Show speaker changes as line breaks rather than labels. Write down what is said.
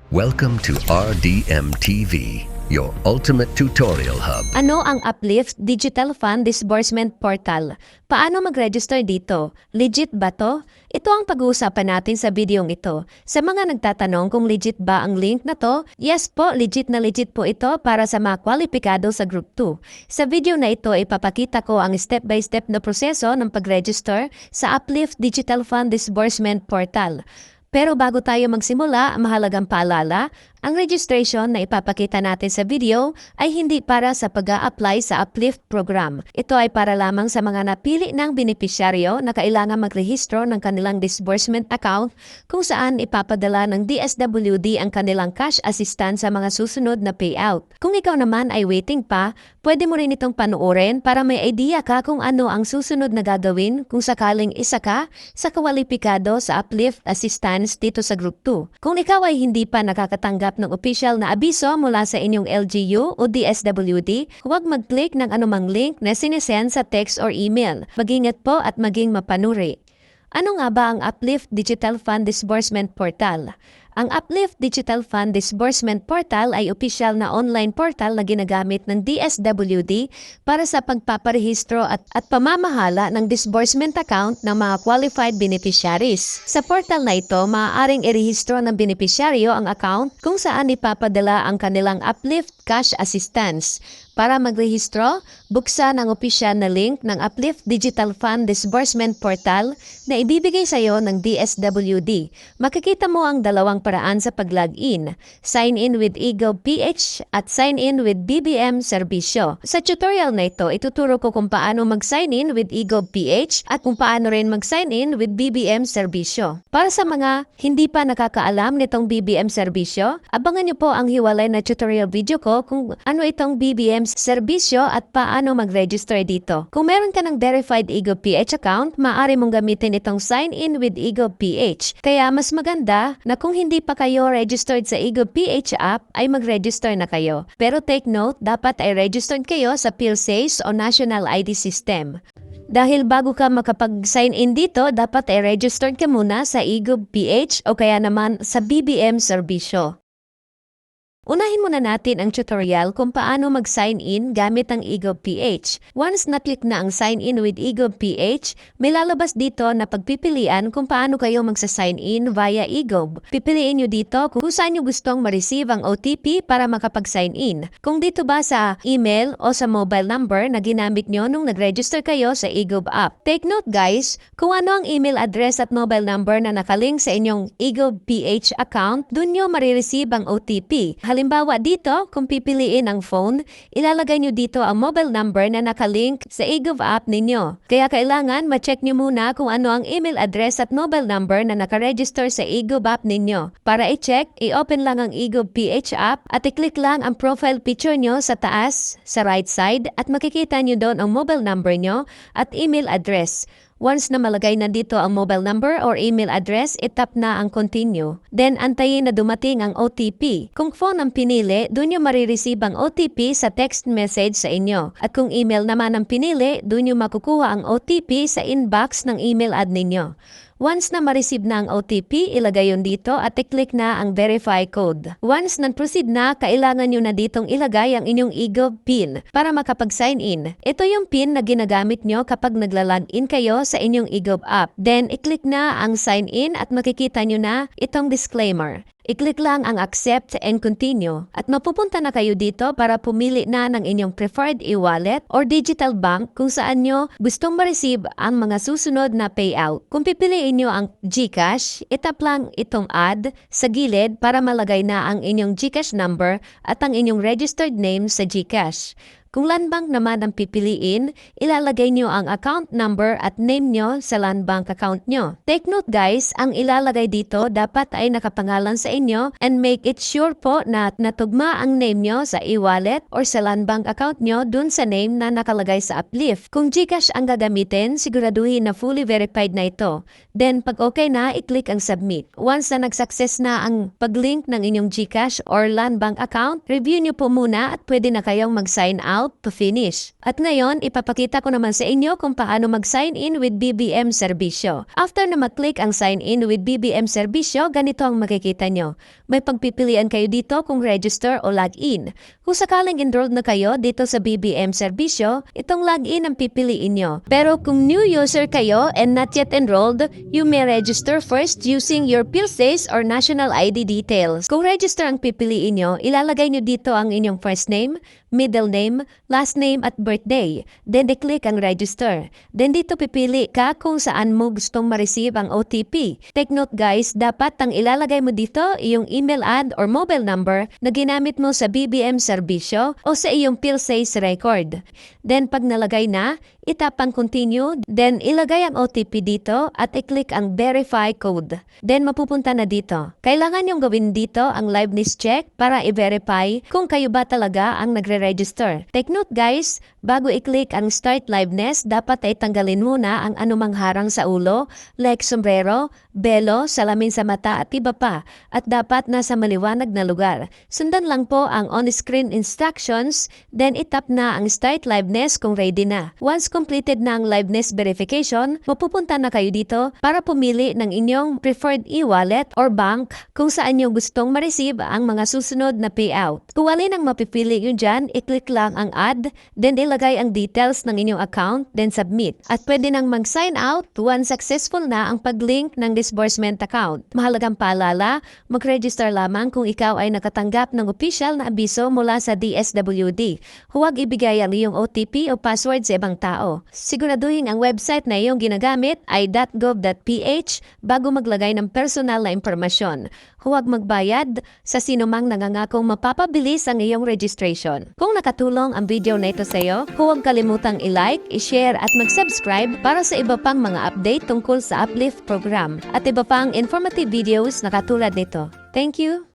Welcome to RDM TV, your ultimate tutorial hub.
Ano ang Uplift Digital Fund Disbursement Portal? Paano mag-register dito? Legit ba to? Ito ang pag-uusapan natin sa videong ito. Sa mga nagtatanong kung legit ba ang link na to, yes po, legit na legit po ito para sa mga kwalipikado sa Group 2. Sa video na ito, ipapakita ko ang step-by-step na proseso ng pag-register sa Uplift Digital Fund Disbursement Portal. Pero bago tayo magsimula, mahalagang paalala, ang registration na ipapakita natin sa video ay hindi para sa pag-a-apply sa Uplift program. Ito ay para lamang sa mga napili ng benepisyaryo na kailangan magrehistro ng kanilang disbursement account kung saan ipapadala ng DSWD ang kanilang cash assistance sa mga susunod na payout. Kung ikaw naman ay waiting pa, pwede mo rin itong panoorin para may idea ka kung ano ang susunod na gagawin kung sakaling isa ka sa kawalipikado sa Uplift assistance dito sa Group 2. Kung ikaw ay hindi pa nakakatanggap ng official na abiso mula sa inyong LGU o DSWD, huwag mag-click ng anumang link na sinesend sa text or email. Mag-ingat po at maging mapanuri. Ano nga ba ang Uplift Digital Fund Disbursement Portal? Ang Uplift Digital Fund Disbursement Portal ay opisyal na online portal na ginagamit ng DSWD para sa pagpaparehistro at pamamahala ng disbursement account ng mga qualified beneficiaries. Sa portal na ito, maaaring irehistro ng beneficiaryo ang account kung saan ipapadala ang kanilang Uplift Cash Assistance. Para magrehistro, buksan ang opisyal na link ng Uplift Digital Fund Disbursement Portal na ibibigay sa iyo ng DSWD. Makikita mo ang dalawang paraan sa pag-login, sign in with eGovPH at sign in with BBM Serbisyo. Sa tutorial na ito, ituturo ko kung paano mag-sign in with eGovPH at kung paano rin mag-sign in with BBM Serbisyo. Para sa mga hindi pa nakakaalam nitong BBM Serbisyo, abangan niyo po ang hiwalay na tutorial video ko kung ano itong BBM Serbisyo at paano mag-register dito. Kung meron ka ng verified eGovPH account, maaari mong gamitin itong sign in with eGovPH. Kaya mas maganda na kung hindi pa kayo registered sa eGovPH app, ay mag-register na kayo. Pero take note, dapat ay registered kayo sa PhilSace o National ID System. Dahil bago ka makapag-sign in dito, dapat ay registered ka muna sa eGovPH o kaya naman sa BBM Serbisyo. Unahin muna natin ang tutorial kung paano mag-sign in gamit ang eGovPH. Once na-click na ang sign in with eGovPH, may lalabas dito na pagpipilian kung paano kayo magsa-sign in via eGov. Pipiliin nyo dito kung saan nyo gustong ma-receive ang OTP para makapag-sign in. Kung dito ba sa email o sa mobile number na ginamit nyo nung nag-register kayo sa eGov app. Take note guys, kung ano ang email address at mobile number na nakalink sa inyong eGovPH account, dun nyo marireceive ang OTP. Halimbawa dito, kung pipiliin ang phone, ilalagay nyo dito ang mobile number na nakalink sa eGov app ninyo. Kaya kailangan ma-check nyo muna kung ano ang email address at mobile number na nakaregister sa eGov app ninyo. Para i-check, i-open lang ang eGovPH app at i-click lang ang profile picture nyo sa taas, sa right side at makikita nyo doon ang mobile number nyo at email address. Once na malagay na dito ang mobile number or email address, itap na ang continue. Then, antayin na dumating ang OTP. Kung phone ang pinili, doon nyo marireceive ang OTP sa text message sa inyo. At kung email naman ang pinili, doon nyo makukuha ang OTP sa inbox ng email ad ninyo. Once na ma-receive na ang OTP, ilagay yun dito at i-click na ang verify code. Once na-proceed na, kailangan nyo na ditong ilagay ang inyong eGov PIN para makapag-sign in. Ito yung PIN na ginagamit nyo kapag nagla-login kayo sa inyong eGov app. Then, i-click na ang sign in at makikita nyo na itong disclaimer. I-click lang ang accept and continue at mapupunta na kayo dito para pumili na ng inyong preferred e-wallet or digital bank kung saan nyo gustong ma-receive ang mga susunod na payout. Kung pipiliin nyo ang GCash, itap lang itong add sa gilid para malagay na ang inyong GCash number at ang inyong registered name sa GCash. Kung land bank naman ang pipiliin, ilalagay nyo ang account number at name nyo sa land bank account nyo. Take note guys, ang ilalagay dito dapat ay nakapangalan sa inyo and make it sure po na natugma ang name nyo sa e-wallet or sa land bank account nyo dun sa name na nakalagay sa Uplift. Kung GCash ang gagamitin, siguraduhin na fully verified na ito. Then pag okay na, i-click ang submit. Once na nag-success na ang pag-link ng inyong GCash or land bank account, review nyo po muna at pwede na kayong mag-sign out out to finish. At ngayon, ipapakita ko naman sa inyo kung paano mag-sign in with BBM Serbisyo. After na mag-click ang sign in with BBM Serbisyo, ganito ang makikita nyo. May pagpipilian kayo dito kung register o login. Kung sakaling enrolled na kayo dito sa BBM Serbisyo, itong login ang pipiliin nyo. Pero kung new user kayo and not yet enrolled, you may register first using your PhilSys or national ID details. Kung register ang pipiliin nyo, ilalagay nyo dito ang inyong first name, middle name, last name at birthday. Then i-click ang register. Then dito pipili ka kung saan mo gustong ma-receive ang OTP. Take note guys, dapat ang ilalagay mo dito iyong email ad or mobile number na ginamit mo sa BBM Serbisyo o sa iyong PhilSys record. Then pag nalagay na, itap ang continue, then ilagay ang OTP dito at i-click ang verify code. Then mapupunta na dito. Kailangan yung gawin dito ang liveness check para i-verify kung kayo ba talaga ang nagre-register. Take note guys, bago i-click ang start liveness, dapat ay tanggalin muna ang anumang harang sa ulo, like sombrero, belo, salamin sa mata at iba pa. At dapat nasa maliwanag na lugar. Sundan lang po ang on-screen instructions, then itap na ang start liveness kung ready na. Once completed na ang liveness verification, mapupunta na kayo dito para pumili ng inyong preferred e-wallet or bank kung saan nyo gustong ma-receive ang mga susunod na payout. Kung alin ang mapipili nyo dyan, i-click lang ang add, then ilagay ang details ng inyong account, then submit. At pwede nang mag-sign out once successful na ang pag-link ng disbursement account. Mahalagang paalala, mag-register lamang kung ikaw ay nakatanggap ng official na abiso mula sa DSWD. Huwag ibigay ang iyong OTP o password sa ibang tao. Siguraduhin ang website na iyong ginagamit ay .gov.ph bago maglagay ng personal na impormasyon. Huwag magbayad sa sinumang nangangakong mapapabilis ang iyong registration. Kung nakatulong ang video na ito sa iyo, huwag kalimutang i-like, i-share at mag-subscribe para sa iba pang mga update tungkol sa Uplift program at iba pang informative videos na katulad nito. Thank you!